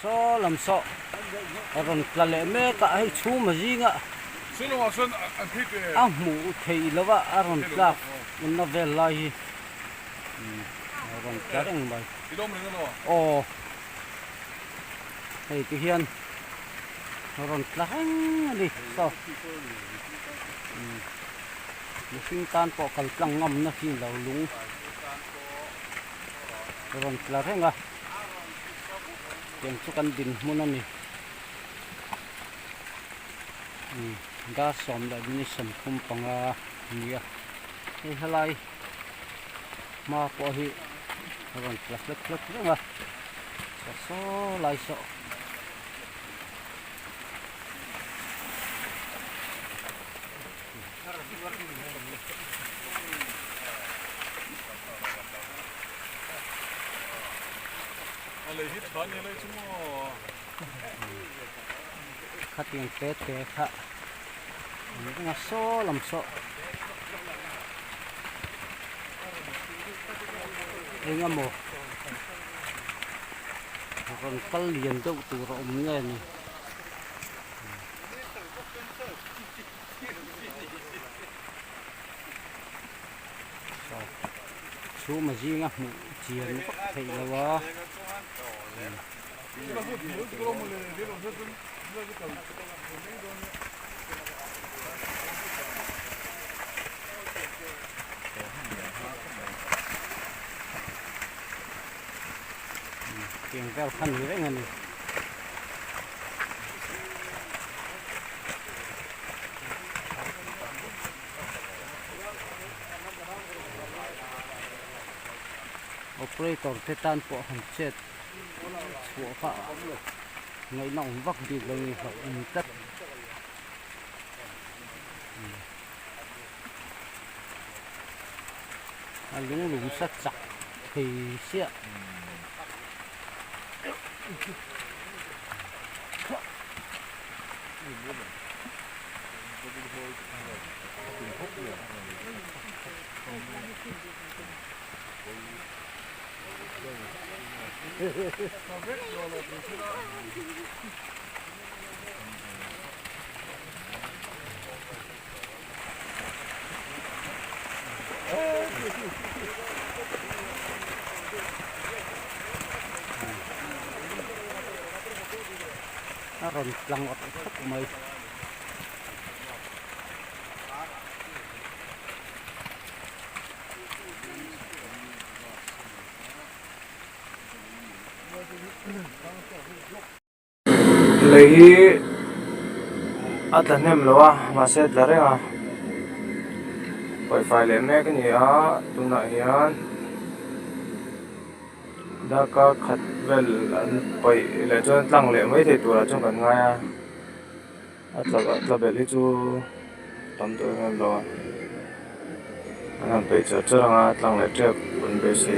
so làm so còn là lẽ mẹ cả hay chú mà gì ngạ mũ thầy là vợ còn là nó về lại còn cá đằng bài ồ thầy cái hiền còn là đi sao nó sinh tan bỏ cần lăng ngầm nó xin đầu lúng còn là thế ngạ yang sukan din muna ni da som da ni som kum panga nia ei halai ma po hi ron plak nga so lai so khát tiếng tết tết khát những cái số làm số đây là một còn cắt liền cho từ rộng nghe này số mà gì ngã chiến thấy là quá tiếng kêu khăn gì đấy nghe này operator thế tan bộ hành chết của phạ ngày nóng vắt đi lên phải tất lúng lúng sắt chặt thì sẽ nó rồi lăn ọt thấp mày lấy ăn tận nem lo mà sẽ là đấy à phải lấy mấy cái gì á tụi này hiền đã có khát về phải là cho tăng lệ mấy thì tụi là trong gần ngay à là về lấy chú tầm tuổi em lo anh bây giờ cho rằng tăng lệ trước vẫn bị xí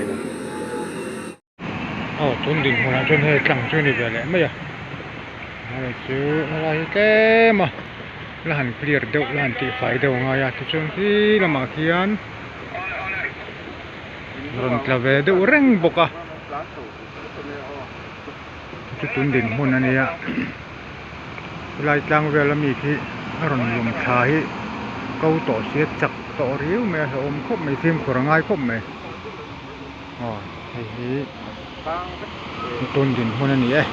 tuần đình hồi nào cho nên tăng cho nên về lẽ mấy à này chứ là cái mà là hẳn clear đâu là hẳn tỷ phải đâu ngay à cái chuyện gì là mà khian rồi là về đâu răng bọc à cái tuần đình hồi này à lại tăng về là mình thì rồi dùng thái câu tổ xiết chặt tổ riu mẹ ôm khóc mày phim của ngay khóc mày thì tuần đình hồi này